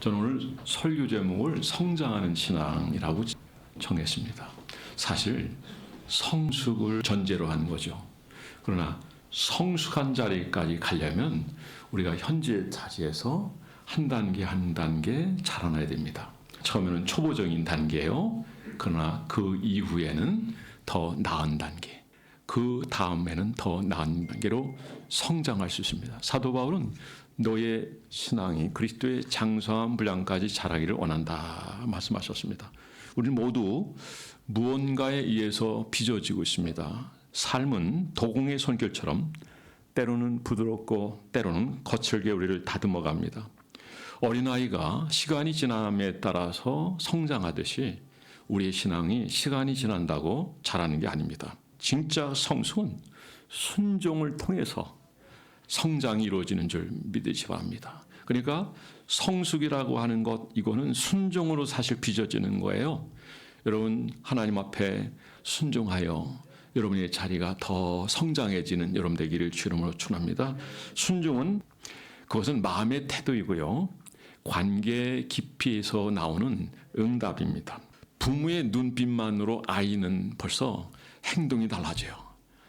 저는 오늘 설교 제목을 성장하는 신앙이라고 정했습니다. 사실 성숙을 전제로 한 거죠. 그러나 성숙한 자리까지 가려면 우리가 현재 자리에서 한 단계 한 단계 자라나야 됩니다. 처음에는 초보적인 단계요. 그러나 그 이후에는 더 나은 단계, 그 다음에는 더 나은 단계로 성장할 수 있습니다. 사도 바울은 너의 신앙이 그리스도의 장성한 분량까지 자라기를 원한다 말씀하셨습니다. 우리 모두 무언가에 의해서 빚어지고 있습니다. 삶은 도공의 손길처럼 때로는 부드럽고 때로는 거칠게 우리를 다듬어 갑니다. 어린아이가 시간이 지남에 따라서 성장하듯이 우리의 신앙이 시간이 지난다고 자라는 게 아닙니다. 진짜 성숙은 순종을 통해서 성장이 이루어지는 줄 믿으시 바랍니다. 그러니까 성숙이라고 하는 것, 이거는 순종으로 사실 빚어지는 거예요. 여러분 하나님 앞에 순종하여 여러분의 자리가 더 성장해지는 여러분 되기를 주 이름으로 축원합니다. 순종은 그것은 마음의 태도이고요. 관계 깊이에서 나오는 응답입니다. 부모의 눈빛만으로 아이는 벌써 행동이 달라져요.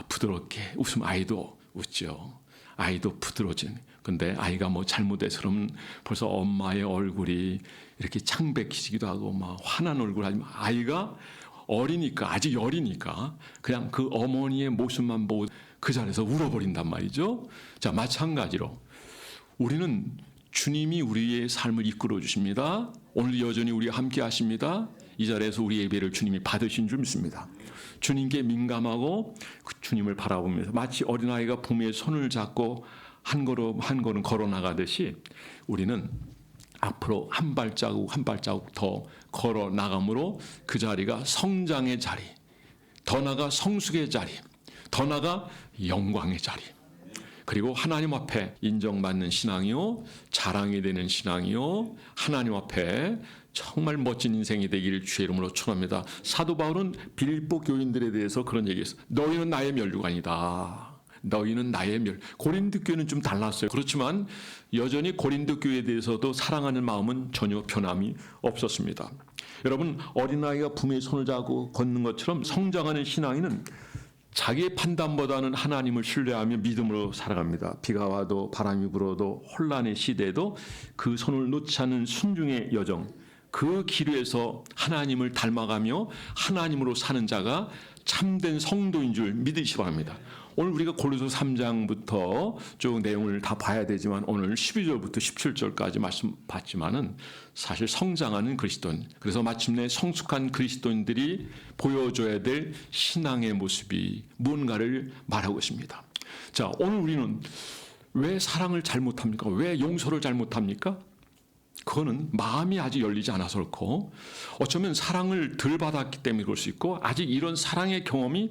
부드럽게 웃으면 아이도 웃죠. 아이도 부드러워지는. 근데 아이가 뭐 잘못해서 그러면 벌써 엄마의 얼굴이 이렇게 창백해지기도 하고 막 화난 얼굴 하지만 아이가 어리니까 아직 어리니까 그냥 그 어머니의 모습만 보고 그 자리에서 울어버린단 말이죠. 자, 마찬가지로 우리는 주님이 우리의 삶을 이끌어 주십니다. 오늘 여전히 우리와 함께 하십니다. 이 자리에서 우리 예배를 주님이 받으신 줄 믿습니다. 주님께 민감하고 주님을 바라보면서 마치 어린아이가 부모의 손을 잡고 한 걸음 한 걸음 걸어 나가듯이 우리는 앞으로 한 발자국 한 발자국 더 걸어 나감으로 그 자리가 성장의 자리, 더 나아가 성숙의 자리, 더 나아가 영광의 자리, 그리고 하나님 앞에 인정받는 신앙이요, 자랑이 되는 신앙이요, 하나님 앞에 정말 멋진 인생이 되기를 주의 이름으로 축원합니다. 사도 바울은 빌립보 교인들에 대해서 그런 얘기했어요. 너희는 나의 멸류관이다. 너희는 나의 고린도 교회는 좀 달랐어요. 그렇지만 여전히 고린도 교회에 대해서도 사랑하는 마음은 전혀 변함이 없었습니다. 여러분, 어린아이가 부모의 손을 잡고 걷는 것처럼 성장하는 신앙인은 자기의 판단보다는 하나님을 신뢰하며 믿음으로 살아갑니다. 비가 와도 바람이 불어도 혼란의 시대에도 그 손을 놓지 않는 순종의 여정, 그 길 위에서 하나님을 닮아가며 하나님으로 사는 자가 참된 성도인 줄 믿으시기 바랍니다. 오늘 우리가 골로새 3장부터 쭉 내용을 다 봐야 되지만 오늘 12절부터 17절까지 말씀 봤지만은 사실 성장하는 그리스도인, 그래서 마침내 성숙한 그리스도인들이 보여줘야 될 신앙의 모습이 무언가를 말하고 있습니다. 자, 오늘 우리는 왜 사랑을 잘 못합니까? 왜 용서를 잘 못합니까? 그거는 마음이 아직 열리지 않아서 그렇고 어쩌면 사랑을 덜 받았기 때문에 그럴 수 있고 아직 이런 사랑의 경험이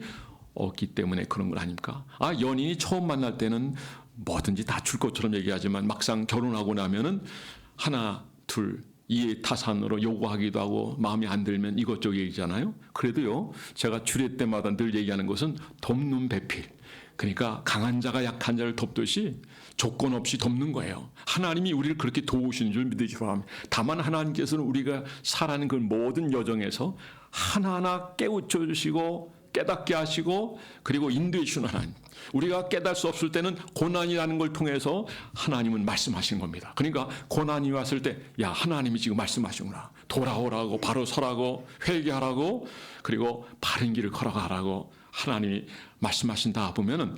없기 때문에 그런 건 아닙니까? 연인이 처음 만날 때는 뭐든지 다 줄 것처럼 얘기하지만 막상 결혼하고 나면은 하나, 둘, 이해타산으로 요구하기도 하고 마음에 안 들면 이것저것 얘기잖아요. 그래도요, 제가 주례 때마다 늘 얘기하는 것은 돕는 배필. 그러니까 강한 자가 약한 자를 돕듯이 조건 없이 돕는 거예요. 하나님이 우리를 그렇게 도우시는 줄 믿으시기 바랍니다. 다만 하나님께서는 우리가 살아가는 그 모든 여정에서 하나하나 깨우쳐 주시고 깨닫게 하시고 그리고 인도해 주시는 하나님. 우리가 깨달을 수 없을 때는 고난이라는 걸 통해서 하나님은 말씀하시는 겁니다. 그러니까 고난이 왔을 때 야, 하나님이 지금 말씀하시구나. 돌아오라고, 바로 서라고, 회개하라고, 그리고 바른 길을 걸어가라고 하나님이 말씀하신다 보면은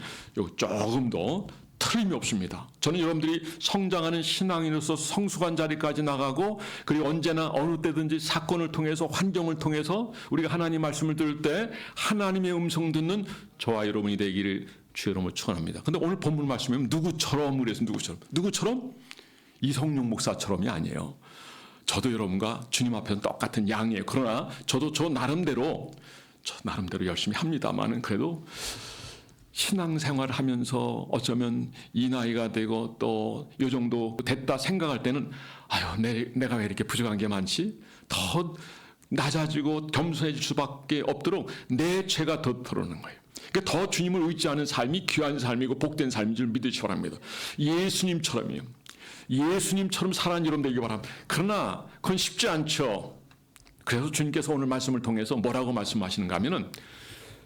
조금 더 틀림이 없습니다. 저는 여러분들이 성장하는 신앙인으로서 성숙한 자리까지 나가고 그리고 언제나 어느 때든지 사건을 통해서 환경을 통해서 우리가 하나님 말씀을 들을 때 하나님의 음성 듣는 저와 여러분이 되기를 주의 이름으로 축원합니다. 근데 오늘 본문 말씀이면 누구처럼 그래서 누구처럼? 이성용 목사처럼이 아니에요. 저도 여러분과 주님 앞에는 똑같은 양이에요. 그러나 저도 저 나름대로 열심히 합니다만은 그래도 신앙생활을 하면서 어쩌면 이 나이가 되고 또 이 정도 됐다 생각할 때는 내가 왜 이렇게 부족한 게 많지? 더 낮아지고 겸손해질 수밖에 없도록 내 죄가 더 드러나는 거예요. 그러니까 더 주님을 의지하는 삶이 귀한 삶이고 복된 삶인 줄 믿으시기 바랍니다. 예수님처럼이요. 예수님처럼 살아가는 여러분 되기 바랍니다. 그러나 그건 쉽지 않죠. 그래서 주님께서 오늘 말씀을 통해서 뭐라고 말씀하시는가 하면은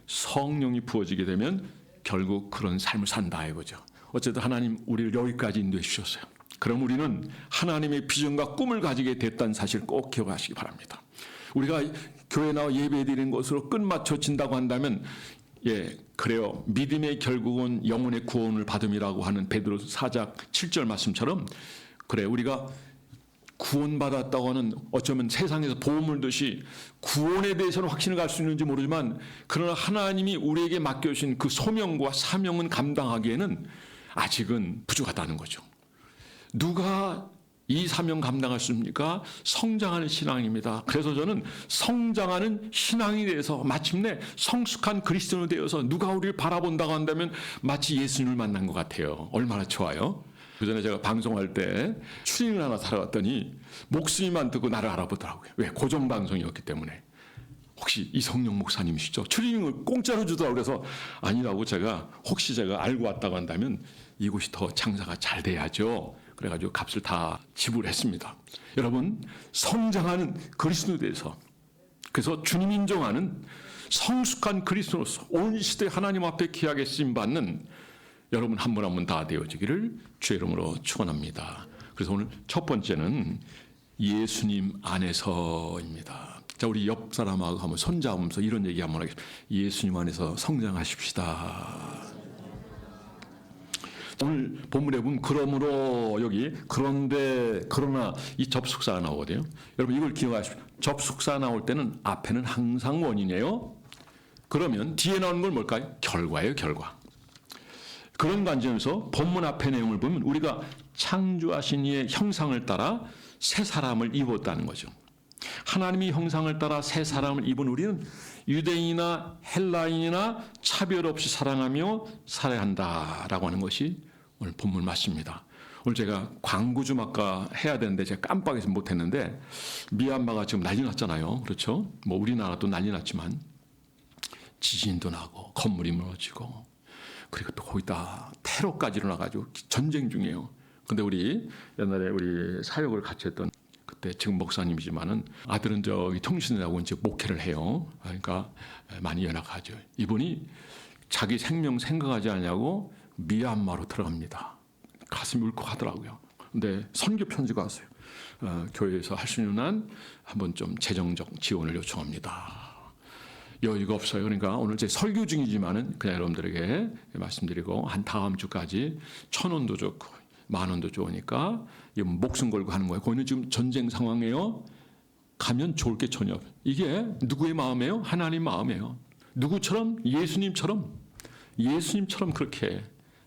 성령이 부어지게 되면 결국 그런 삶을 산다 이거죠. 어쨌든 하나님 우리를 여기까지 인도해 주셨어요. 그럼 우리는 하나님의 비전과 꿈을 가지게 됐다는 사실 꼭 기억하시기 바랍니다. 우리가 교회 나와 예배 드리는 것으로 끝마쳐진다고 한다면 그래요. 믿음의 결국은 영혼의 구원을 받음이라고 하는 베드로서 4장 7절 말씀처럼 그래 우리가 구원받았다고 하는 어쩌면 세상에서 보험을 듯이 구원에 대해서는 확신을 갈 수 있는지 모르지만 그러나 하나님이 우리에게 맡겨주신 그 소명과 사명은 감당하기에는 아직은 부족하다는 거죠. 누가 이 사명 감당할 수 있습니까? 성장하는 신앙입니다. 그래서 저는 성장하는 신앙에 대해서 마침내 성숙한 그리스도인이 되어서 누가 우리를 바라본다고 한다면 마치 예수님을 만난 것 같아요. 얼마나 좋아요. 그전에 제가 방송할 때 추리닝을 하나 사러 갔더니 목수님만 듣고 나를 알아보더라고요. 왜? 고정방송이었기 때문에. 혹시 이성용 목사님이시죠? 추리닝을 공짜로 주더라고요. 그래서 아니라고 혹시 제가 알고 왔다고 한다면 이곳이 더 장사가 잘 돼야죠. 그래가지고 값을 다 지불했습니다. 여러분 성장하는 그리스도에 대해서 그래서 주님 인정하는 성숙한 그리스도로서 온 시대 하나님 앞에 귀하게 쓰임받는 여러분 한 분 한 분 다 되어지기를 주의 이름으로 축원합니다. 그래서 오늘 첫 번째는 예수님 안에서입니다. 자, 우리 옆 사람하고 한번 손잡으면서 이런 얘기 한번 하겠습니다. 예수님 안에서 성장하십시다. 오늘 본문에 보면 그러므로 여기 그런데 그러나 이 접속사가 나오거든요. 여러분 이걸 기억하십시오. 접속사 나올 때는 앞에는 항상 원인이에요. 그러면 뒤에 나오는 걸 뭘까요? 결과예요, 결과. 그런 관점에서 본문 앞의 내용을 보면 우리가 창조하신 이의 형상을 따라 새 사람을 입었다는 거죠. 하나님의 형상을 따라 새 사람을 입은 우리는 유대인이나 헬라인이나 차별 없이 사랑하며 살아야 한다라고 하는 것이 오늘 본문 말씀입니다. 오늘 제가 광고 좀 아까 해야 되는데 제가 깜빡해서 못했는데 미얀마가 지금 난리 났잖아요. 그렇죠? 뭐 우리나라도 난리 났지만 지진도 나고 건물이 무너지고 그리고 또 거기다 테러까지 일어나가지고 전쟁 중이에요. 근데 우리 옛날에 우리 사역을 같이 했던 그때 지금 목사님이지만은 아들은 저기 통신이라고 이제 목회를 해요. 그러니까 많이 연락하죠. 이분이 자기 생명 생각하지 않냐고 미얀마로 들어갑니다. 가슴이 울컥하더라고요. 근데 선교 편지가 왔어요. 교회에서 할 수 있는 한 한번 좀 재정적 지원을 요청합니다. 여유가 없어요. 그러니까 오늘 제 설교 중이지만은 그냥 여러분들에게 말씀드리고 한 다음 주까지 1,000원도 좋고 10,000원도 좋으니까 목숨 걸고 하는 거예요. 거기는 지금 전쟁 상황이에요. 가면 좋을 게 전혀 없어요. 이게 누구의 마음이에요? 하나님 마음이에요. 누구처럼? 예수님처럼 그렇게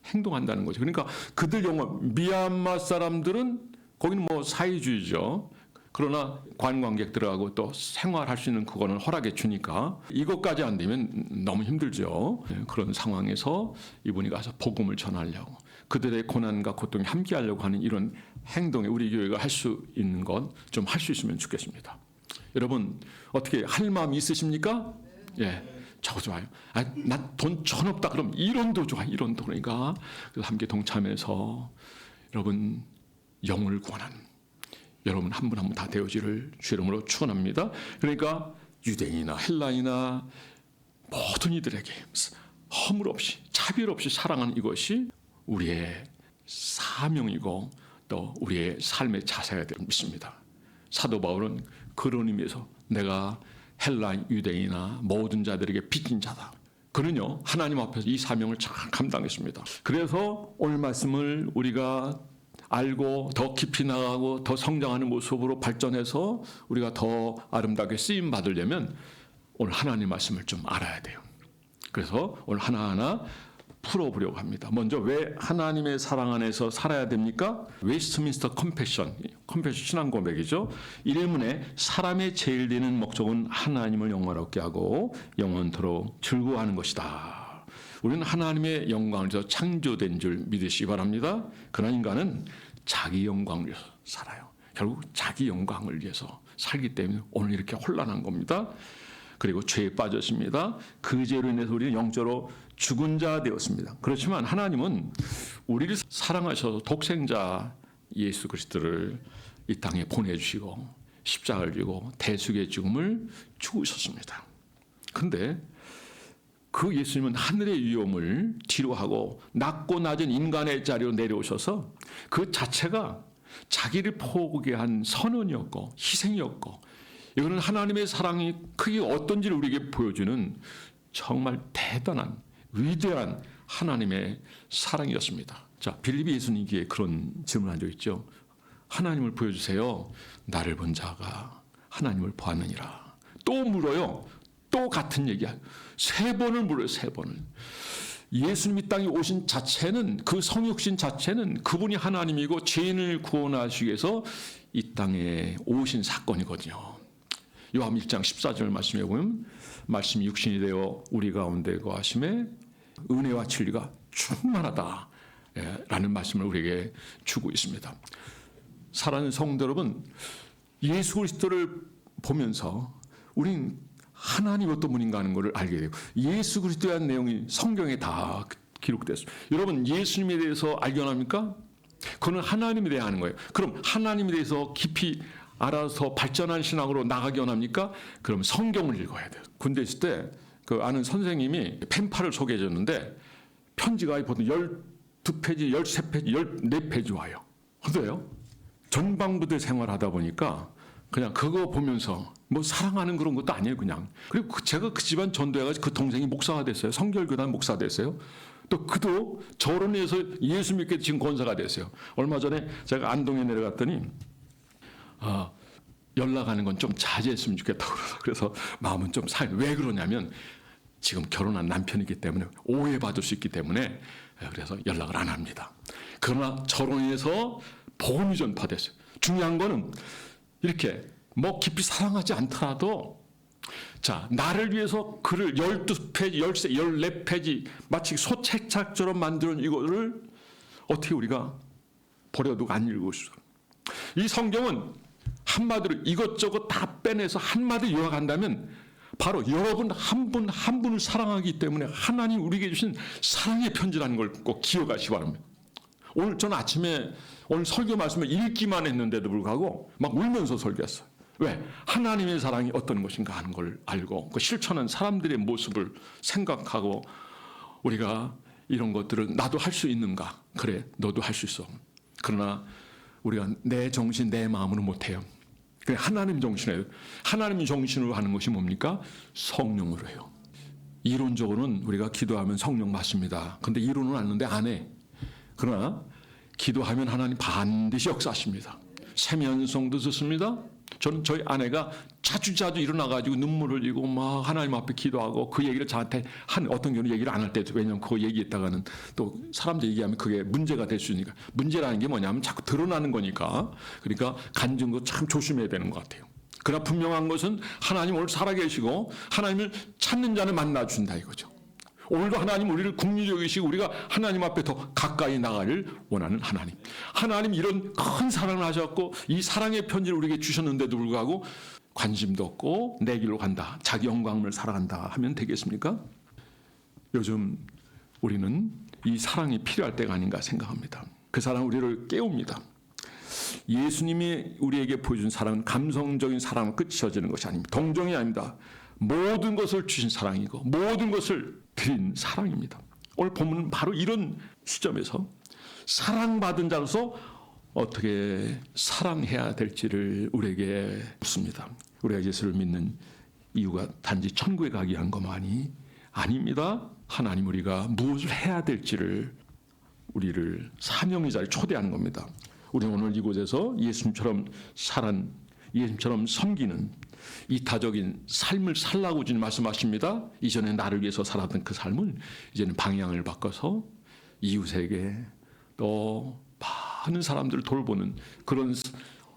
행동한다는 거죠. 그러니까 그들 영혼 미얀마 사람들은 거기는 뭐 사회주의죠. 그러나 관광객들하고 또 생활할 수 있는 그거는 허락해 주니까 이것까지 안 되면 너무 힘들죠. 그런 상황에서 이분이 가서 복음을 전하려고 그들의 고난과 고통에 함께하려고 하는 이런 행동에 우리 교회가 할 수 있는 건 좀 할 수 있으면 좋겠습니다. 여러분 어떻게 할 마음 있으십니까? 예, 저 좋아요. 난 돈 천 없다. 그럼 1원도 좋아. 1원도 그러니까 그래서 함께 동참해서 여러분 영혼을 구원하는 여러분 한 분 한 분 다 되어지를 주 이름으로 축원합니다. 그러니까 유대인이나 헬라이나 모든 이들에게 허물 없이 차별 없이 사랑하는 이것이 우리의 사명이고 또 우리의 삶의 자세가 될 믿습니다. 사도 바울은 그런 의미에서 내가 헬라인 유대인이나 모든 자들에게 빚진 자다. 그는요 하나님 앞에서 이 사명을 잘 감당했습니다. 그래서 오늘 말씀을 우리가 알고 더 깊이 나가고 더 성장하는 모습으로 발전해서 우리가 더 아름답게 쓰임 받으려면 오늘 하나님 말씀을 좀 알아야 돼요. 그래서 오늘 하나하나 풀어보려고 합니다. 먼저 왜 하나님의 사랑 안에서 살아야 됩니까? 웨스트민스터 컨페션 신앙 고백이죠. 이르문에 사람의 제일 되는 목적은 하나님을 영광롭게 하고 영원토록 즐거워하는 것이다. 우리는 하나님의 영광을 위해서 창조된 줄 믿으시기 바랍니다. 그러나 인간은 자기 영광을 위해서 살아요. 결국 자기 영광을 위해서 살기 때문에 오늘 이렇게 혼란한 겁니다. 그리고 죄에 빠졌습니다. 그 죄로 인해서 우리는 영적으로 죽은 자 되었습니다. 그렇지만 하나님은 우리를 사랑하셔서 독생자 예수 그리스도를 이 땅에 보내주시고 십자가를 지고 대속의 죽음을 죽으셨습니다. 그런데 그 예수님은 하늘의 위엄을 뒤로하고 낮고 낮은 인간의 자리로 내려오셔서 그 자체가 자기를 포기한 선언이었고 희생이었고, 이거는 하나님의 사랑이 크게 어떤지를 우리에게 보여주는 정말 대단한 위대한 하나님의 사랑이었습니다. 자, 빌립이 예수님께 그런 질문을 한 적 있죠. 하나님을 보여주세요. 나를 본 자가 하나님을 보았느니라. 또 물어요. 또 같은 얘기야. 3번을 물어요. 3번을. 예수님이 땅에 오신 자체는, 그 성육신 자체는 그분이 하나님이고 죄인을 구원하시기 위해서 이 땅에 오신 사건이거든요. 요한 1장 14절 말씀에 보면 말씀이 육신이 되어 우리 가운데 거하심에 은혜와 진리가 충만하다 라는 말씀을 우리에게 주고 있습니다. 사랑하는 성도 여러분, 예수 그리스도를 보면서 우리는 하나님이 어떤 분인가 하는 것을 알게 되고, 예수 그리스도에 대한 내용이 성경에 다 기록됐습니다. 여러분, 예수님에 대해서 알견합니까? 그건 하나님에 대해 아는 거예요. 그럼 하나님에 대해서 깊이 알아서 발전한 신앙으로 나가기 원합니까? 그럼 성경을 읽어야 돼요. 군대 있을 때 그 아는 선생님이 펜팔을 소개해 줬는데 편지가 보통 12페이지, 13페이지, 14페이지 와요. 어때요? 전방부대 생활하다 보니까 그냥 그거 보면서 뭐 사랑하는 그런 것도 아니에요, 그냥. 그리고 제가 그 집안 전도해가지고 그 동생이 목사가 됐어요. 성결교단 목사 됐어요. 또 그도 저를 위해서 예수 믿게 지금 권사가 됐어요. 얼마 전에 제가 안동에 내려갔더니 연락하는 건 좀 자제했으면 좋겠다고 그래서 마음은 좀 상해. 왜 그러냐면 지금 결혼한 남편이기 때문에 오해받을 수 있기 때문에 그래서 연락을 안 합니다. 그러나 저로 인해서 복음이 전파됐어요. 중요한 거는 이렇게 뭐 깊이 사랑하지 않더라도, 자, 나를 위해서 글을 12페이지, 13, 14페이지 마치 소책자처럼 만드는 이거를 어떻게 우리가 버려두고 안 읽을 수 있어요. 이 성경은 한마디로 이것저것 다 빼내서 한마디 요약한다면 바로 여러분 한 분 한 분을 사랑하기 때문에 하나님 우리에게 주신 사랑의 편지라는 걸 꼭 기억하시기 바랍니다. 오늘 저는 아침에 오늘 설교 말씀을 읽기만 했는데도 불구하고 막 울면서 설교했어요. 왜? 하나님의 사랑이 어떤 것인가 하는 걸 알고 그 실천한 사람들의 모습을 생각하고 우리가 이런 것들을 나도 할 수 있는가? 그래, 너도 할 수 있어. 그러나 우리가 내 정신, 내 마음으로 못해요. 그래, 하나님 정신이에요. 하나님 정신으로 하는 것이 뭡니까? 성령으로 해요. 이론적으로는 우리가 기도하면 성령 맞습니다. 근데 이론은 아는데 안 해. 그러나 기도하면 하나님 반드시 역사하십니다. 세면성도 듣습니다. 저는 저희 아내가 자주자주 일어나가지고 눈물을 흘리고 막 하나님 앞에 기도하고 그 얘기를 저한테 한 어떤 경우는 얘기를 안 할 때도, 왜냐하면 그 얘기했다가는 또 사람들 얘기하면 그게 문제가 될 수 있으니까. 문제라는 게 뭐냐면 자꾸 드러나는 거니까. 그러니까 간증도 참 조심해야 되는 것 같아요. 그러나 분명한 것은 하나님 오늘 살아계시고 하나님을 찾는 자를 만나준다 이거죠. 오늘도 하나님 우리를 긍휼히 여기시고 우리가 하나님 앞에 더 가까이 나가를 원하는 하나님. 하나님 이런 큰 사랑을 하셨고 이 사랑의 편지를 우리에게 주셨는데도 불구하고 관심도 없고 내 길로 간다, 자기 영광을 살아간다 하면 되겠습니까? 요즘 우리는 이 사랑이 필요할 때가 아닌가 생각합니다. 그 사랑 우리를 깨웁니다. 예수님이 우리에게 보여준 사랑은 감성적인 사랑으로 끝이어지는 것이 아닙니다. 동정이 아닙니다. 모든 것을 주신 사랑이고 모든 것을 드린 사랑입니다. 오늘 본문은 바로 이런 시점에서 사랑받은 자로서 어떻게 사랑해야 될지를 우리에게 묻습니다. 우리가 예수를 믿는 이유가 단지 천국에 가기 위한 것만이 아닙니다. 하나님 우리가 무엇을 해야 될지를 우리를 사명의 자리에 초대하는 겁니다. 우리는 오늘 이곳에서 예수님처럼 섬기는 이타적인 삶을 살라고 주님 말씀하십니다. 이전에 나를 위해서 살았던 그 삶을 이제는 방향을 바꿔서 이웃에게 또 많은 사람들을 돌보는 그런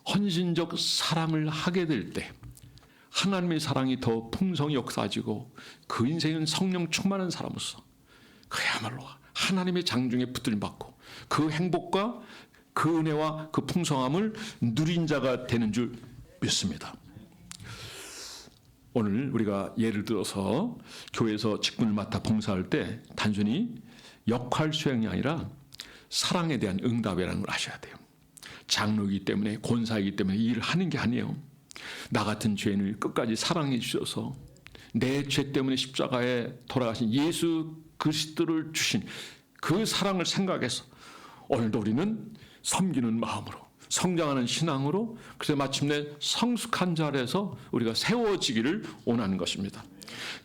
헌신적 사랑을 하게 될 때 하나님의 사랑이 더 풍성히 역사지고 그 인생은 성령 충만한 사람으로서 그야말로 하나님의 장중에 붙들림 받고 그 행복과 그 은혜와 그 풍성함을 누린 자가 되는 줄 믿습니다. 오늘 우리가 예를 들어서 교회에서 직분을 맡아 봉사할 때 단순히 역할 수행이 아니라 사랑에 대한 응답이라는 걸 아셔야 돼요. 장로이기 때문에, 권사이기 때문에 이 일을 하는 게 아니에요. 나 같은 죄인을 끝까지 사랑해 주셔서 내 죄 때문에 십자가에 돌아가신 예수 그리스도를 주신 그 사랑을 생각해서 오늘도 우리는 섬기는 마음으로, 성장하는 신앙으로, 그래서 마침내 성숙한 자리에서 우리가 세워지기를 원하는 것입니다.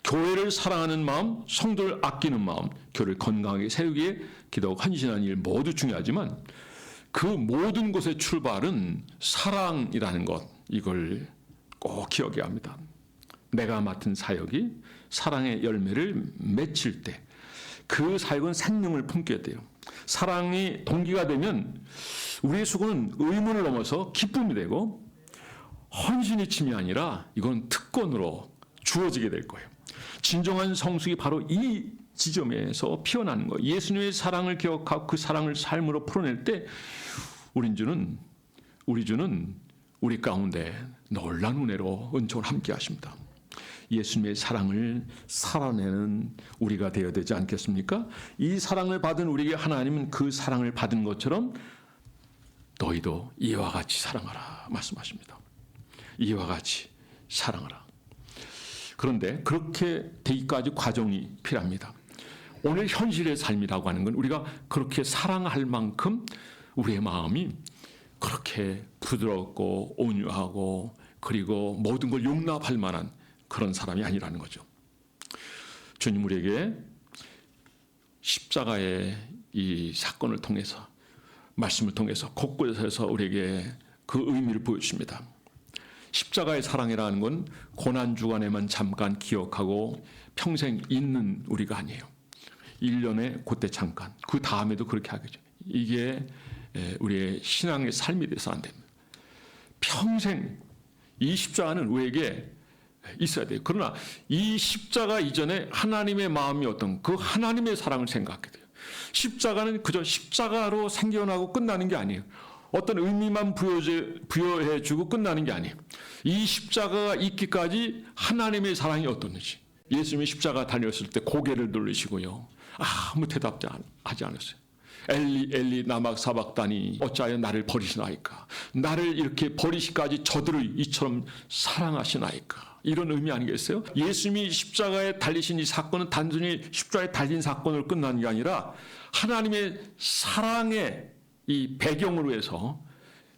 교회를 사랑하는 마음, 성도를 아끼는 마음, 교회를 건강하게 세우기에 기도하고 헌신하는 일 모두 중요하지만 그 모든 것의 출발은 사랑이라는 것, 이걸 꼭 기억해야 합니다. 내가 맡은 사역이 사랑의 열매를 맺힐 때 그 사역은 생명을 품게 돼요. 사랑이 동기가 되면 우리의 수고는 의문을 넘어서 기쁨이 되고 헌신이 침이 아니라 이건 특권으로 주어지게 될 거예요. 진정한 성숙이 바로 이 지점에서 피어나는 거예요. 예수님의 사랑을 기억하고 그 사랑을 삶으로 풀어낼 때 우리 주는 우리 가운데 놀라운 은혜로 은총을 함께 하십니다. 예수님의 사랑을 살아내는 우리가 되어야 되지 않겠습니까? 이 사랑을 받은 우리에게 하나님은 그 사랑을 받은 것처럼 너희도 이와 같이 사랑하라 말씀하십니다. 이와 같이 사랑하라. 그런데 그렇게 되기까지 과정이 필요합니다. 오늘 현실의 삶이라고 하는 건 우리가 그렇게 사랑할 만큼 우리의 마음이 그렇게 부드럽고 온유하고 그리고 모든 걸 용납할 만한 그런 사람이 아니라는 거죠. 주님 우리에게 십자가의 이 사건을 통해서, 말씀을 통해서 곳곳에서 우리에게 그 의미를 보여주십니다. 십자가의 사랑이라는 건 고난주간에만 잠깐 기억하고 평생 있는 우리가 아니에요. 1년에 그때 잠깐, 그 다음에도 그렇게 하겠죠. 이게 우리의 신앙의 삶이 돼서 안 됩니다. 평생 이 십자가는 우리에게 있어야 돼요. 그러나 이 십자가 이전에 하나님의 마음이 어떤 그 하나님의 사랑을 생각하게 돼요. 십자가는 그저 십자가로 생겨나고 끝나는 게 아니에요. 어떤 의미만 부여해주고 끝나는 게 아니에요. 이 십자가가 있기까지 하나님의 사랑이 어떻는지. 예수님이 십자가 다녔을 때 고개를 돌리시고요. 아무 대답하지 않았어요. 엘리 엘리 나막 사박다니 어찌하여 나를 버리시나이까. 나를 이렇게 버리시까지 저들을 이처럼 사랑하시나이까. 이런 의미 아니겠어요? 예수님이 십자가에 달리신 이 사건은 단순히 십자가에 달린 사건으로 끝난 게 아니라 하나님의 사랑의 이 배경으로 해서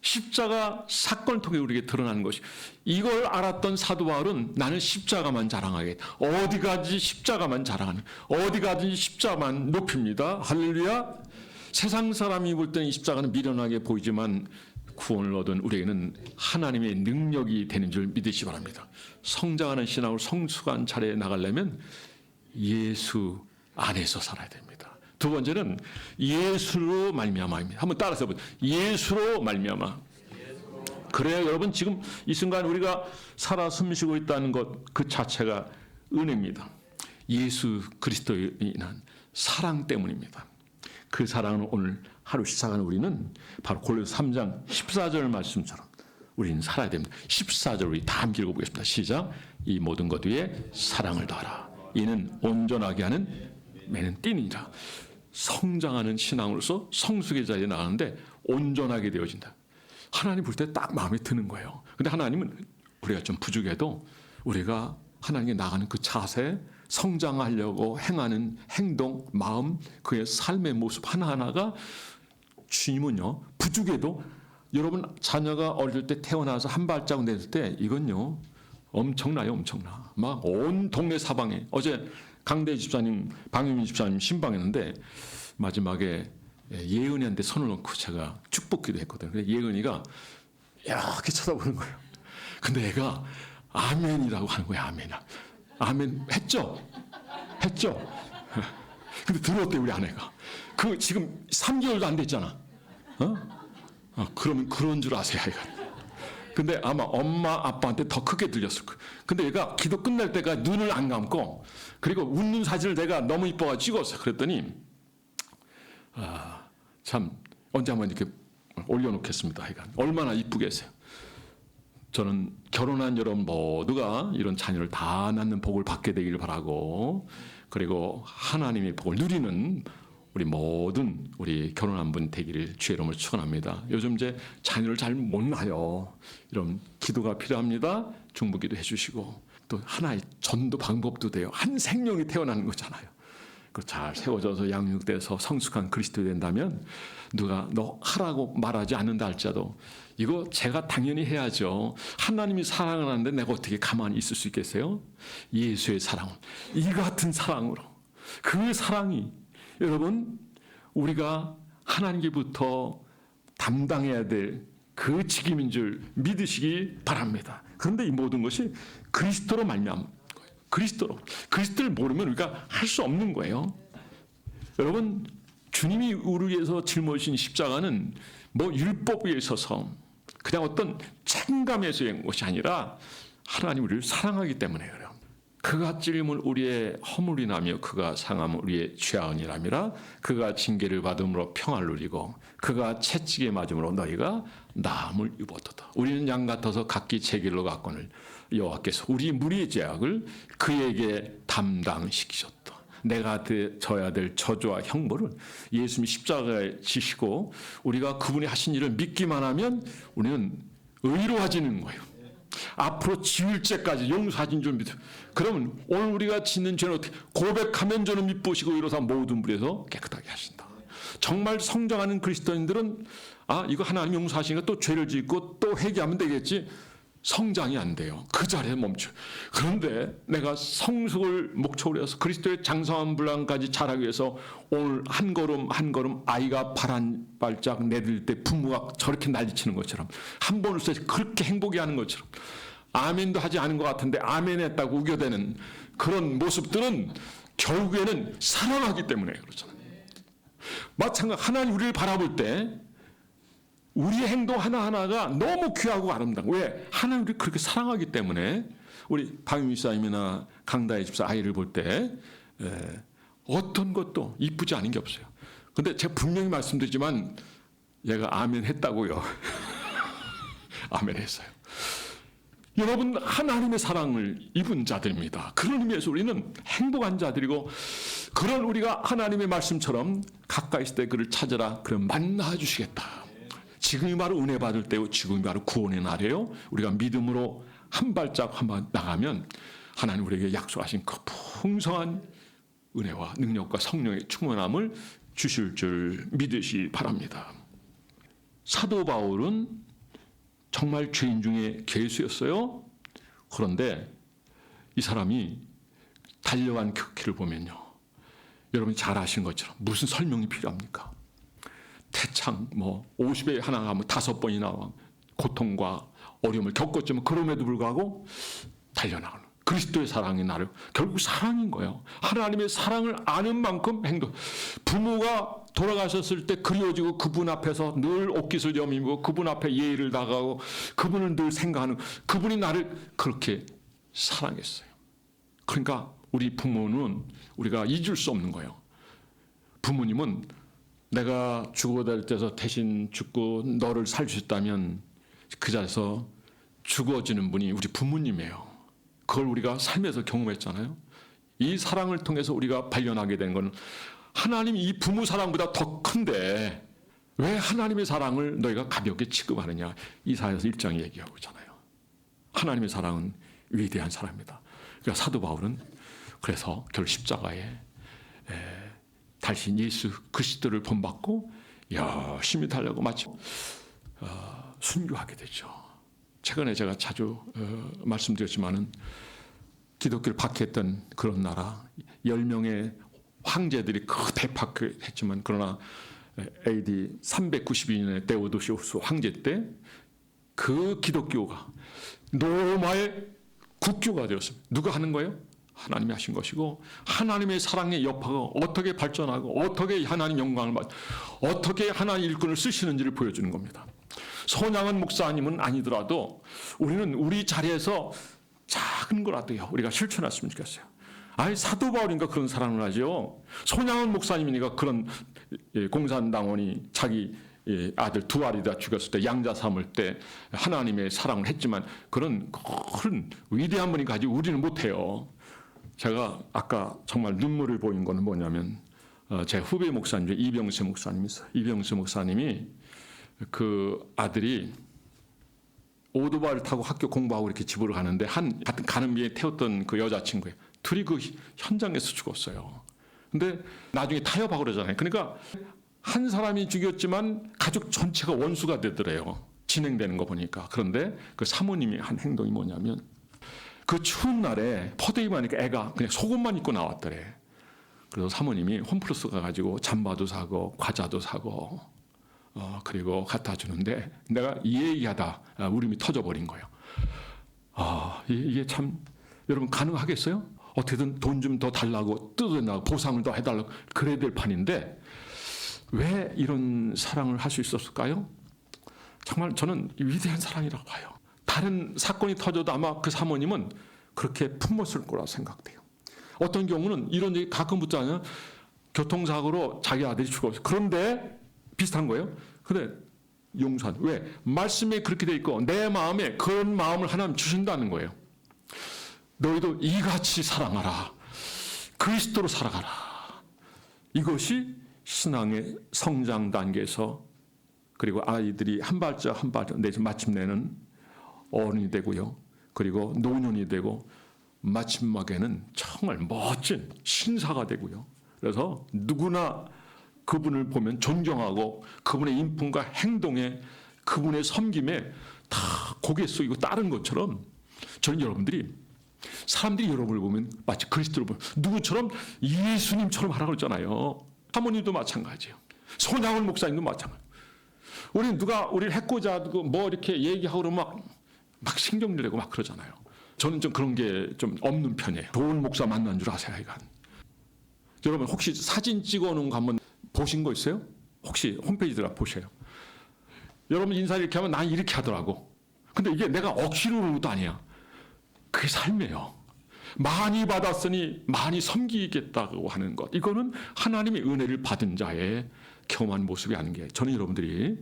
십자가 사건을 통해 우리에게 드러나는 것이, 이걸 알았던 사도 바울은 나는 십자가만 자랑하겠다. 어디 가든지 십자가만 자랑하는, 어디 가든지 십자가만 높입니다. 할렐루야. 세상 사람이 볼 때는 이 십자가는 미련하게 보이지만 구원을 얻은 우리에게는 하나님의 능력이 되는 줄 믿으시기 바랍니다. 성장하는 신앙으로 성숙한 차례에 나가려면 예수 안에서 살아야 됩니다. 두 번째는 예수로 말미암아입니다. 한번 따라서 보세요. 예수로 말미암아. 그래야 여러분 지금 이 순간 우리가 살아 숨쉬고 있다는 것 그 자체가 은혜입니다. 예수 그리스도에 인한 사랑 때문입니다. 그 사랑은 오늘 하루 시작하는 우리는 바로 골로새 3장 14절 말씀처럼 우리는 살아야 됩니다. 14절 우리 다 함께 읽어보겠습니다. 시작. 이 모든 것 위에 사랑을 더하라. 이는 온전하게 하는 매는 띠니라. 성장하는 신앙으로서 성숙의 자리에 나가는데 온전하게 되어진다. 하나님 볼 때 딱 마음에 드는 거예요. 근데 하나님은 우리가 좀 부족해도 우리가 하나님께 나가는 그 자세, 성장하려고 행하는 행동, 마음, 그의 삶의 모습 하나하나가 주님은요, 부족해도 여러분 자녀가 어릴 때 태어나서 한 발자국 냈을 때 이건요 엄청나요. 엄청나. 막 온 동네 사방에. 어제 강대 집사님, 방유민 집사님 신방했는데 마지막에 예은이한테 손을 놓고 제가 축복기도 했거든요. 근데 예은이가 이렇게 쳐다보는 거예요. 근데 애가 아멘이라고 하는 거예요. 아멘이야. 아멘 했죠? 했죠? 근데 들었대 우리 아내가. 그 지금 3개월도 안 됐잖아. 그러면 그런 줄 아세요, 이거. 근데 아마 엄마 아빠한테 더 크게 들렸을 거예요. 근데 얘가 기도 끝날 때까지 눈을 안 감고 그리고 웃는 사진을 내가 너무 이뻐가 찍었어요. 그랬더니 참 언제 한번 이렇게 올려놓겠습니다. 이거 얼마나 이쁘겠어요. 저는 결혼한 여러분 모두가 이런 자녀를 다 낳는 복을 받게 되기를 바라고, 그리고 하나님의 복을 누리는 우리 모든 우리 결혼한 분 되기를 주의 이름으로 축원합니다. 요즘 이제 자녀를 잘 못 낳아요. 이런 기도가 필요합니다. 중보기도 해주시고 또 하나의 전도 방법도 돼요. 한 생명이 태어나는 거잖아요. 잘 세워져서 양육돼서 성숙한 그리스도 된다면 누가 너 하라고 말하지 않는다 할지라도 이거 제가 당연히 해야죠. 하나님이 사랑을 하는데 내가 어떻게 가만히 있을 수 있겠어요? 예수의 사랑, 이 같은 사랑으로 그 사랑이 여러분 우리가 하나님께부터 담당해야 될 그 책임인 줄 믿으시기 바랍니다. 그런데 이 모든 것이 그리스도로 말미암은 거예요. 그리스도를 모르면 우리가 할 수 없는 거예요. 여러분 주님이 우리 위해서 짊어지신 십자가는 뭐 율법 위에 있어서 그냥 어떤 책임감에서의 것이 아니라 하나님 우리를 사랑하기 때문에 그래요. 그가 찔림을 우리의 허물이라며 그가 상함을 우리의 죄악이라미라. 그가 징계를 받음으로 평안을 누리고 그가 채찍에 맞음으로 너희가 나음을 입었도다. 우리는 양 같아서 각기 제 길로 갔거늘 여호와께서 우리 무리의 죄악을 그에게 담당시키셨다. 내가 져야 될 저주와 형벌을 예수님이 십자가에 지시고 우리가 그분이 하신 일을 믿기만 하면 우리는 의로워지는 거예요. 앞으로 지을 죄까지 용서하신 줄 믿어. 그러면 오늘 우리가 짓는 죄는 어떻게 고백하면 저는 미쁘시고 이로사 모든 불에서 깨끗하게 하신다. 정말 성장하는 그리스도인들은 이거 하나님 용서하시니까 또 죄를 짓고 또 회개하면 되겠지. 성장이 안 돼요. 그 자리에 멈춰. 그런데 내가 성숙을 목적으로 해서 그리스도의 장성한 분량까지 자라기 위해서 오늘 한 걸음 한 걸음 아이가 발한 발짝 내딜 때 부모가 저렇게 난리치는 것처럼 한 번을 써서 그렇게 행복해 하는 것처럼 아멘도 하지 않은 것 같은데 아멘 했다고 우겨대는 그런 모습들은 결국에는 사랑하기 때문에 그렇잖아요. 마찬가지로 하나님 우리를 바라볼 때 우리의 행동 하나하나가 너무 귀하고 아름다워. 왜? 하나님 우리를 그렇게 사랑하기 때문에 우리 박윤미 집사님이나 강다혜 집사 아이를 볼 때 어떤 것도 이쁘지 않은 게 없어요. 근데 제가 분명히 말씀드리지만 얘가 아멘 했다고요. 아멘 했어요. 여러분 하나님의 사랑을 입은 자들입니다. 그런 의미에서 우리는 행복한 자들이고 그런 우리가 하나님의 말씀처럼 가까이 있을 때 그를 찾아라. 그럼 만나 주시겠다. 지금이 바로 은혜 받을 때요. 지금이 바로 구원의 날이에요. 우리가 믿음으로 한 발짝 한번 나가면 하나님 우리에게 약속하신 그 풍성한 은혜와 능력과 성령의 충만함을 주실 줄 믿으시 바랍니다. 사도 바울은 정말 죄인 중에 괴수였어요. 그런데 이 사람이 달려간 그 길을 보면요. 여러분이 잘 아시는 것처럼 무슨 설명이 필요합니까? 태창 50에 하나 하면 5번이나 고통과 어려움을 겪었지만 그럼에도 불구하고 달려나가는 그리스도의 사랑이 나를 결국 사랑인 거예요. 하나님의 사랑을 아는 만큼 행동. 부모가 돌아가셨을 때 그리워지고 그분 앞에서 늘 옷깃을 여미고 그분 앞에 예의를 다가가고 그분을 늘 생각하는 그분이 나를 그렇게 사랑했어요. 그러니까 우리 부모는 우리가 잊을 수 없는 거예요. 부모님은 내가 죽어갈 때서 대신 죽고 너를 살주셨다면 그 자리에서 죽어지는 분이 우리 부모님이에요. 그걸 우리가 삶에서 경험했잖아요. 이 사랑을 통해서 우리가 발견하게 된 건 하나님 이 부모 사랑보다 더 큰데 왜 하나님의 사랑을 너희가 가볍게 취급하느냐. 이사야서 1장 얘기하고 있잖아요. 하나님의 사랑은 위대한 사랑입니다. 그러니까 사도 바울은 그래서 결국 십자가에 달신 예수 그리스도를 본받고 열심히 달려고 마치 순교하게 되죠. 최근에 제가 자주 말씀드렸지만은 기독교를 박해했던 그런 나라 10명의 황제들이 그 대박했지만 그러나 AD 392년에 데오도시우스 황제 때 그 기독교가 로마의 국교가 되었습니다. 누가 하는 거예요? 하나님이 하신 것이고 하나님의 사랑의 여파가 어떻게 발전하고 어떻게 하나님 영광을 받고 어떻게 하나님 일꾼을 쓰시는지를 보여주는 겁니다. 손양은 목사님은 아니더라도 우리는 우리 자리에서 작은 거라도요 우리가 실천했으면 좋겠어요. 사도 바울이니까 그런 사랑을 하죠. 손양은 목사님이니까 그런 공산당원이 자기 아들 2알이 다 죽였을 때 양자 삼을 때 하나님의 사랑을 했지만 그런 큰 위대한 분이 가지고 우리는 못해요. 제가 아까 정말 눈물을 보인 거는 뭐냐면 제 후배 목사님 중에 이병세 목사님이 있어요. 이병세 목사님이 그 아들이 오토바이를 타고 학교 공부하고 이렇게 집으로 가는데 같은 가는 비에 태웠던 그 여자친구예요. 둘이 그 현장에서 죽었어요. 근데 나중에 타협하고 그러잖아요. 그러니까 한 사람이 죽였지만 가족 전체가 원수가 되더래요. 진행되는 거 보니까. 그런데 그 사모님이 한 행동이 뭐냐면 그 추운 날에 포대 입으니까 애가 그냥 속옷만 입고 나왔더래. 그래서 사모님이 홈플러스 가가지고 잠바도 사고 과자도 사고 그리고 갖다 주는데 내가 이 얘기하다 울음이 터져버린 거예요. 이게 참 여러분 가능하겠어요? 어떻게든 돈 좀 더 달라고 뜯어내고 보상을 더 해달라고 그래야 될 판인데 왜 이런 사랑을 할 수 있었을까요? 정말 저는 위대한 사랑이라고 봐요. 다른 사건이 터져도 아마 그 사모님은 그렇게 품었을 거라 생각돼요. 어떤 경우는 이런 얘기 가끔 붙잖아요. 교통사고로 자기 아들이 죽었어요. 그런데 비슷한 거예요. 근데 용서한 왜? 말씀에 그렇게 돼 있고 내 마음에 그런 마음을 하나님 주신다는 거예요. 너희도 이같이 사랑하라. 그리스도로 살아가라. 이것이 신앙의 성장 단계에서 그리고 아이들이 한 발짝 한 발짝 내지 마침내는 어른이 되고요. 그리고 노년이 되고 마지막에는 정말 멋진 신사가 되고요. 그래서 누구나 그분을 보면 존경하고 그분의 인품과 행동에 그분의 섬김에 다 고개 숙이고 따른 것처럼 저는 여러분들이 사람들이 여러분을 보면 마치 그리스도를 보면 누구처럼 예수님처럼 하라고 그러잖아요. 사모님도 마찬가지예요. 손양훈 목사님도 마찬가지예요. 우리는 누가 우리를 해코자 뭐 이렇게 얘기하고 그러면 막 신경 내고 막 그러잖아요. 저는 좀 그런 게 좀 없는 편이에요. 좋은 목사 만난 줄 아세요, 이간. 여러분 혹시 사진 찍어놓은 거 한번 보신 거 있어요? 혹시 홈페이지 들어가 보세요. 여러분 인사 이렇게 하면 난 이렇게 하더라고. 근데 이게 내가 억지로 그런 것도 아니야. 그게 삶이에요. 많이 받았으니 많이 섬기겠다고 하는 것. 이거는 하나님의 은혜를 받은 자의 경험한 모습이 아닌 게 저는 여러분들이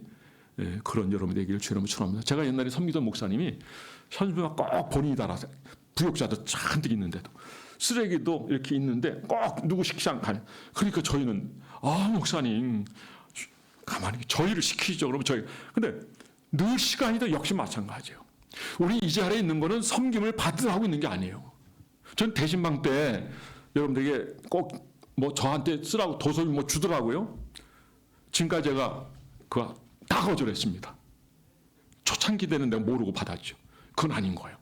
그런 여러분 되기를 주님으로 축원합니다. 제가 옛날에 섬기던 목사님이 현수막 꼭 본인이 달아서 부역자도 잔뜩 있는데도 쓰레기도 이렇게 있는데 꼭 누구 식상 가요. 그러니까 저희는 목사님 가만히 저희를 시키죠. 그러면 저희 근데 늘 시간이도 역시 마찬가지예요. 우리 이 자리에 있는 거는 섬김을 받으라고 있는 게 아니에요. 전 대신방 때 여러분들에게 꼭 뭐 저한테 쓰라고 도서를 뭐 주더라고요. 지금까지 제가 그거 다 거절했습니다. 초창기 때는 내가 모르고 받았죠. 그건 아닌 거예요.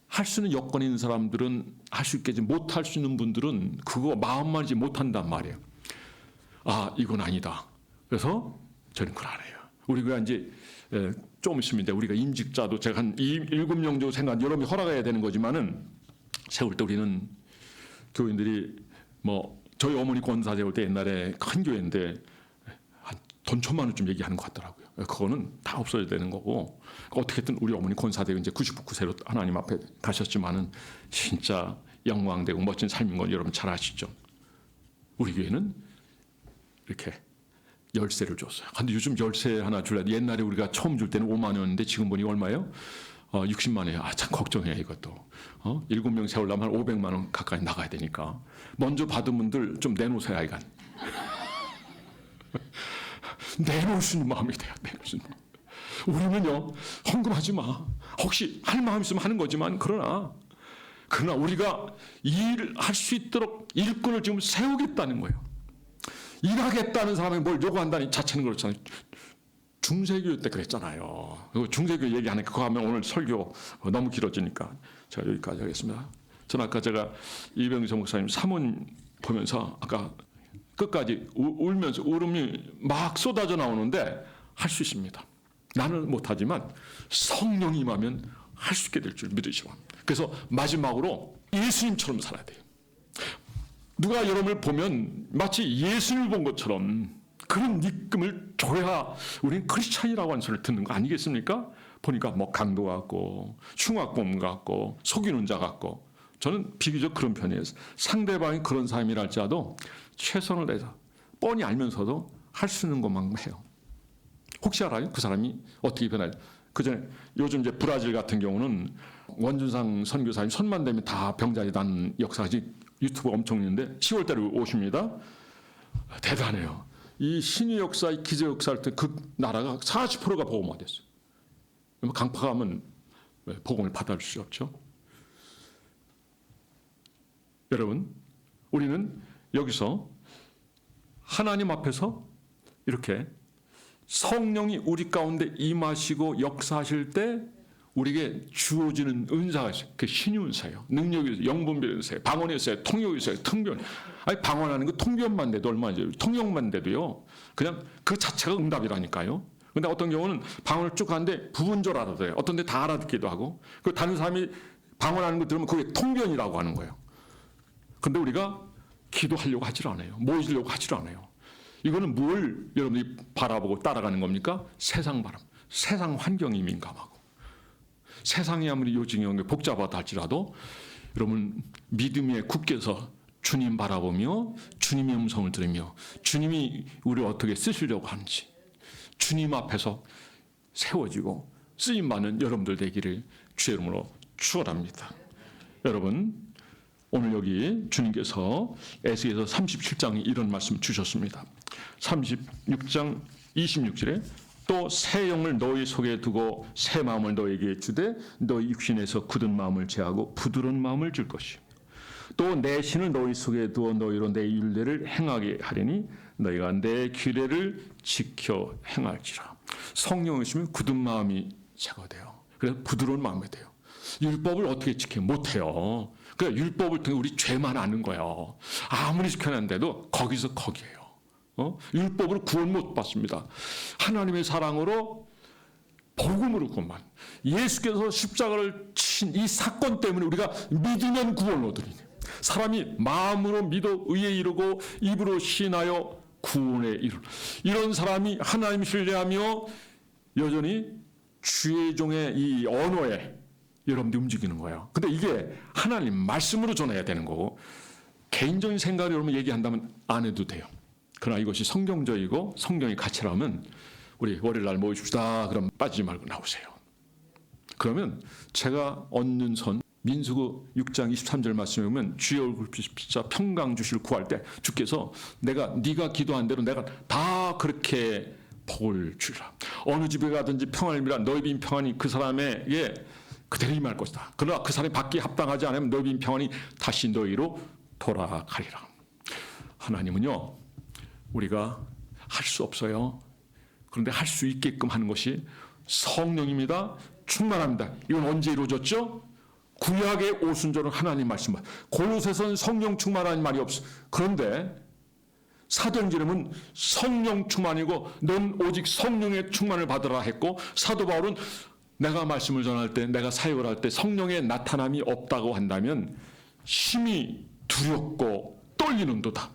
할 수 있는 여건이 있는 사람들은 할 수 있겠지 못할 수 있는 분들은 그거 마음만이지 못한단 말이에요. 이건 아니다. 그래서 저는 그걸 안 해요. 우리가 이제 좀 있습니다. 우리가 임직자도 제가 한 7명 정도 생각 여러분이 허락해야 되는 거지만은 세울 때 우리는 교인들이 뭐 저희 어머니 권사 세울 때 옛날에 큰 교회인데 한 돈 1,000만 원쯤 얘기하는 것 같더라고요. 그거는 다 없어야 되는 거고 어떻게든 우리 어머니 권사되고 이제 99세로 하나님 앞에 가셨지만은 진짜 영광되고 멋진 삶인 걸 여러분 잘 아시죠? 우리 교회는 이렇게 열쇠를 줬어요. 근데 요즘 열쇠 하나 줄래? 옛날에 우리가 처음 줄 때는 5만 원인데 지금 보니 얼마예요? 60만 원이에요. 참 걱정해 이것도. 7명 세우려면 500만 원 가까이 나가야 되니까. 먼저 받은 분들 좀 내놓으세요, 이간. 내놓을 수 있는 마음이 돼야 돼. 우리는요, 헌금하지 마. 혹시 할 마음 있으면 하는 거지만, 그러나 우리가 일할 수 있도록 일꾼을 지금 세우겠다는 거예요. 일하겠다는 사람이 뭘 요구한다는 자체는 그렇잖아요. 중세교 때 그랬잖아요. 중세교 얘기하니까 그거 하면 오늘 설교 너무 길어지니까 제가 여기까지 하겠습니다. 저는 아까 제가 이병세 목사님 사문 보면서 아까 끝까지 울면서 울음이 막 쏟아져 나오는데 할 수 있습니다. 나는 못하지만 성령이 임하면 할 수 있게 될 줄 믿으시고 그래서 마지막으로 예수님처럼 살아야 돼요. 누가 여러분을 보면 마치 예수님을 본 것처럼 그런 느낌을 줘야 우리는 크리스찬이라고 하는 소리를 듣는 거 아니겠습니까? 보니까 뭐 강도 같고 흉악범 같고 속이는 자 같고 저는 비교적 그런 편이에요. 상대방이 그런 사람이라 할지라도 최선을 다해서 뻔히 알면서도 할 수 있는 것만 해요. 혹시 알아요? 그 사람이 어떻게 변할지. 그전에 요즘 이제 브라질 같은 경우는 원준상 선교사님 손만 대면 다 병자리 난 역사가 유튜브 엄청 있는데 10월 달에 오십니다. 대단해요. 이 신유 역사, 이 기적 역사할 때 그 나라가 40%가 복음화됐어요. 강파가 하면 복음을 받아줄 수 없죠. 여러분, 우리는 여기서 하나님 앞에서 이렇게 성령이 우리 가운데 임하시고 역사하실 때 우리에게 주어지는 은사가 있어요. 그게 신유은사예요. 능력이 있어요. 영분별 은사예요. 방언이 있어요. 통역이 있어요. 통변. 아니 방언하는 거 통변만 돼도 얼마죠. 통역만 돼도요. 그냥 그 자체가 응답이라니까요. 근데 어떤 경우는 방언을 쭉 하는데 부분적으로 알아들어요. 어떤 데 다 알아듣기도 하고. 그 다른 사람이 방언하는 거 들으면 그게 통변이라고 하는 거예요. 근데 우리가 기도하려고 하질 않아요. 모이려고 하질 않아요. 이거는 뭘 여러분들이 바라보고 따라가는 겁니까? 세상 바람. 세상 환경이 민감하고. 세상이 아무리 요즘에 복잡하다 할지라도 여러분 믿음에 굳게서 주님 바라보며 주님의 음성을 들으며 주님이 우리를 어떻게 쓰시려고 하는지 주님 앞에서 세워지고 쓰임받는 여러분들 되기를 주의 이름으로 축원합니다. 여러분 오늘 여기 주님께서 에스겔서 37장에 이런 말씀 주셨습니다. 36장 26절에 또 새 영을 너희 속에 두고 새 마음을 너에게 주되 너희 육신에서 굳은 마음을 제하고 부드러운 마음을 줄 것이요 또 내 신을 너희 속에 두어 너희로 내 율례를 행하게 하리니 너희가 내 규례를 지켜 행할지라. 성령이 있으면 굳은 마음이 제거돼요. 그래서 부드러운 마음이 돼요. 율법을 어떻게 지켜? 못해요. 그러니까 율법을 통해 우리 죄만 아는 거예요. 아무리 지켜낸데도 거기서 거기에요. 율법으로 구원 못 받습니다. 하나님의 사랑으로 복음으로 구원만. 예수께서 십자가를 친 이 사건 때문에 우리가 믿으면 구원을 얻으리니 사람이 마음으로 믿어 의에 이르고 입으로 시인하여 구원에 이르. 이런 사람이 하나님 신뢰하며 여전히 주의 종의 이 언어에 여러분들이 움직이는 거예요. 근데 이게 하나님 말씀으로 전해야 되는 거고 개인적인 생각을 여러분 얘기한다면 안 해도 돼요. 그러나 이것이 성경적이고 성경이 가치라면 우리 월요일날 모이십시다. 그럼 빠지지 말고 나오세요. 그러면 제가 얻는 선 민수구 6장 23절 말씀에 보면 주의 얼굴 비추사 평강 주실 구할 때 주께서 네가 기도한 대로 내가 다 그렇게 복을 주리라. 어느 집에 가든지 평안을 빌라 너희 빈 평안이 그 사람에게 그대로 임할 것이다. 그러나 그 사람이 받기에 합당하지 않으면 너희 빈 평안이 다시 너희로 돌아가리라. 하나님은요 우리가 할 수 없어요. 그런데 할 수 있게끔 하는 것이 성령입니다. 충만합니다. 이건 언제 이루어졌죠? 구약의 오순절은 하나님 말씀만. 골로새서는 성령 충만한 말이 없어. 그런데 사도행전에는 성령 충만이고 넌 오직 성령의 충만을 받으라 했고 사도 바울은 내가 말씀을 전할 때 내가 사역을 할 때 성령의 나타남이 없다고 한다면 심히 두렵고 떨리는도다.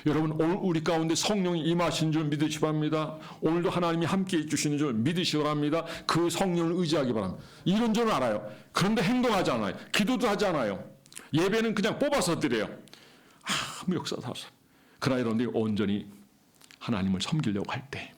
여러분 오늘 우리 가운데 성령이 임하신 줄 믿으시기 바랍니다. 오늘도 하나님이 함께해 주시는 줄 믿으시기 바랍니다. 그 성령을 의지하기 바랍니다. 이런 줄은 알아요. 그런데 행동하지 않아요. 기도도 하지 않아요. 예배는 그냥 뽑아서 드려요. 아무 역사도 없어. 그러나 여러분들이 온전히 하나님을 섬기려고 할 때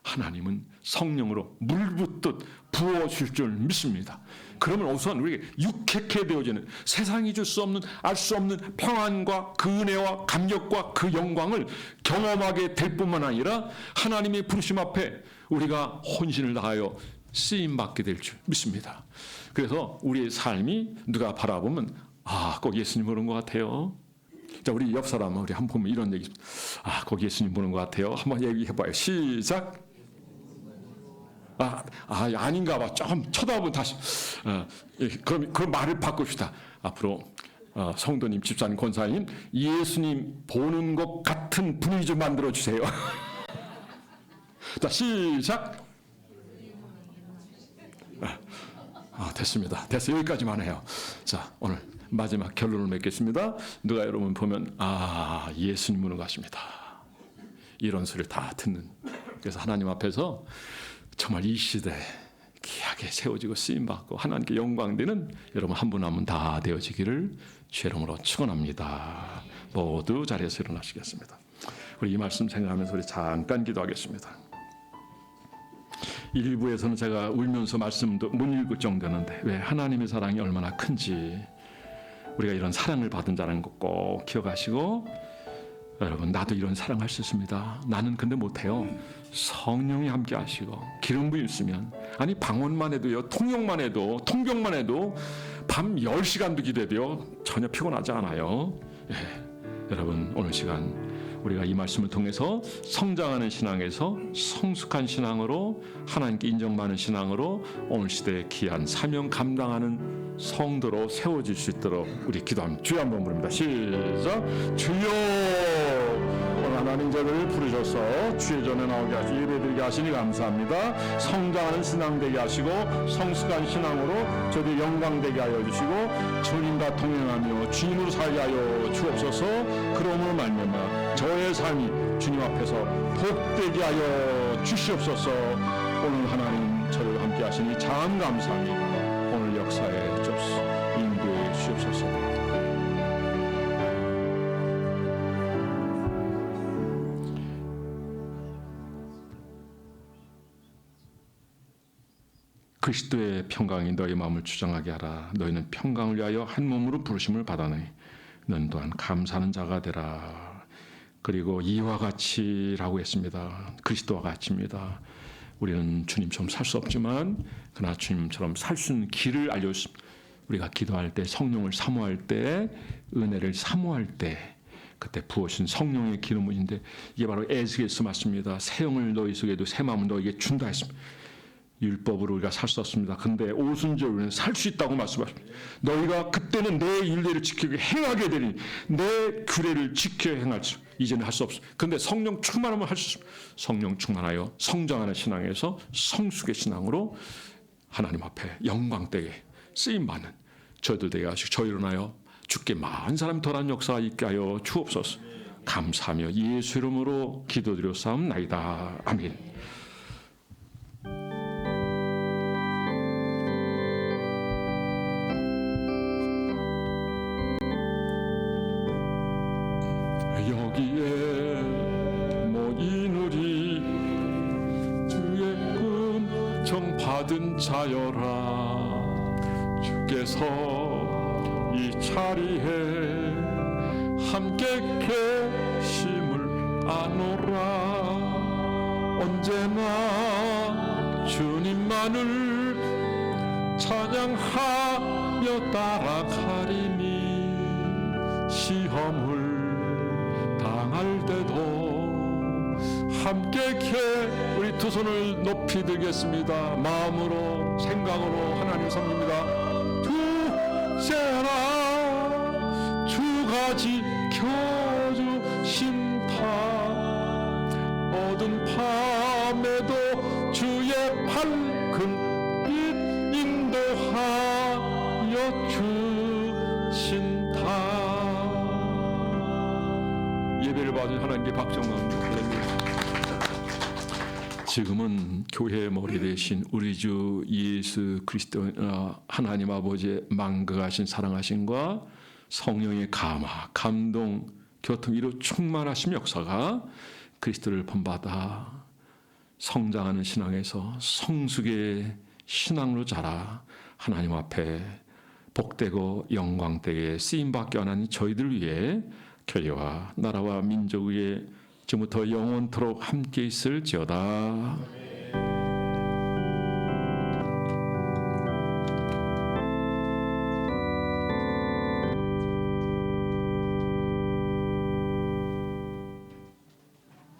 하나님은 성령으로 물붓듯 부어줄 줄 믿습니다. 그러면 우선 우리에게 유쾌케 되어지는 세상이 줄 수 없는 알 수 없는 평안과 그 은혜와 감격과 그 영광을 경험하게 될 뿐만 아니라 하나님의 부르심 앞에 우리가 혼신을 다하여 쓰임받게 될 줄 믿습니다. 그래서 우리의 삶이 누가 바라보면 꼭 예수님 보는 것 같아요. 자, 우리 옆 사람 우리 한번 보면 이런 얘기 거기 예수님 보는 것 같아요. 한번 얘기해봐요. 시작. 아닌가 봐. 조금 쳐다보면 다시. 그럼 그 말을 바꿉시다. 앞으로 성도님, 집사님, 권사님, 예수님 보는 것 같은 분위기 좀 만들어 주세요. 자, 시작. 됐습니다. 됐어요. 여기까지만 해요. 자, 오늘 마지막 결론을 맺겠습니다. 누가 여러분 보면 예수님 보는 것 같습니다. 이런 소리를 다 듣는. 그래서 하나님 앞에서 정말 이 시대에 귀하게 세워지고 쓰임받고 하나님께 영광되는 여러분 한 분 한 분 다 되어지기를 주의 이름으로 축원합니다. 모두 자리에서 일어나시겠습니다. 우리 이 말씀 생각하면서 우리 잠깐 기도하겠습니다. 1부에서는 제가 울면서 말씀도 못 읽을 정도였는데 왜 하나님의 사랑이 얼마나 큰지 우리가 이런 사랑을 받은 자라는 것 꼭 기억하시고 여러분, 나도 이런 사랑할 수 있습니다. 나는 근데 못해요. 성령이 함께 하시고 기름 부음 있으면, 아니 방언만 해도요, 통역만 해도, 통병만 해도 밤 10시간도 기도해도요 전혀 피곤하지 않아요. 여러분, 오늘 시간 우리가 이 말씀을 통해서 성장하는 신앙에서 성숙한 신앙으로, 하나님께 인정받는 신앙으로 오늘 시대의 귀한 사명 감당하는 성도로 세워질 수 있도록 우리 기도합니다. 주여 한번 부릅니다. 시작. 주여. 오늘 하나님 저를 부르셔서 주의 전에 나오게 하시고 예배드리게 하시니 감사합니다. 성장하는 신앙 되게 하시고 성숙한 신앙으로 저도 영광되게 하여 주시고 주님과 동행하며 주님으로 살게 하여 주옵소서. 그러므로 말미암아 저의 삶이 주님 앞에서 복되게 하여 주시옵소서. 오늘 하나님 저를 함께 하시니 참 감사합니다. 오늘 역사에 인도해 주시옵소서. 그리스도의 평강이 너희 마음을 주장하게 하라. 너희는 평강을 위하여 한 몸으로 부르심을 받아내니 너는 또한 감사하는 자가 되라. 그리고 이와 같이라고 했습니다. 그리스도와 같이입니다. 우리는 주님처럼 살 수 없지만 그러나 주님처럼 살 수 있는 길을 알려주십니다. 우리가 기도할 때, 성령을 사모할 때, 은혜를 사모할 때 그때 부으신 성령의 기름부인데, 이게 바로 에스겔서 맞습니다. 새 영을 너희 속에도 새 마음을 너희에게 준다 했습니다. 율법으로 우리가 살 수 없습니다. 근데 오순절로는 살 수 있다고 말씀하십니다. 너희가 그때는 내 율례를 지키고 행하게 되니 내 규례를 지켜 행할 수, 이제는 할 수 없습니다. 근데 성령 충만하면 할 수 있습니다. 성령 충만하여 성장하는 신앙에서 성숙의 신앙으로 하나님 앞에 영광되게 쓰임받는 저희들 되게 하시고 저희로 하여 주께 많은 사람이 더한 역사가 있게 하여 주옵소서. 감사하며 예수 이름으로 기도드렸사옵나이다. 아멘. 여기에 모인 우리 주의 은총 받은 자여라. 주께서 이 자리에 함께 계심을 아노라. 언제나 주님만을 찬양하며 따라가리니 시험을 당할 때도 함께 우리 두 손을 높이 들겠습니다. 마음으로, 생각으로 하나님 섬깁니다. 두세라 주가 지켜주신다. 어두운 밤에도 주의 밝은 빛 인도하여 주신다. 예배를 받은 하나님께 박정만 할렐루야. 지금은 교회의 머리 대신 우리 주 예수 그리스도 하나님 아버지의 만극하신 사랑하심과 성령의 감화, 감동, 교통 이로 충만하심 역사가 그리스도를 본받아 성장하는 신앙에서 성숙의 신앙으로 자라 하나님 앞에 복되고 영광되게 쓰임받게 하는 저희들 위해 교회와 나라와 민족 위에 지금부터 영원토록 함께 있을지어다.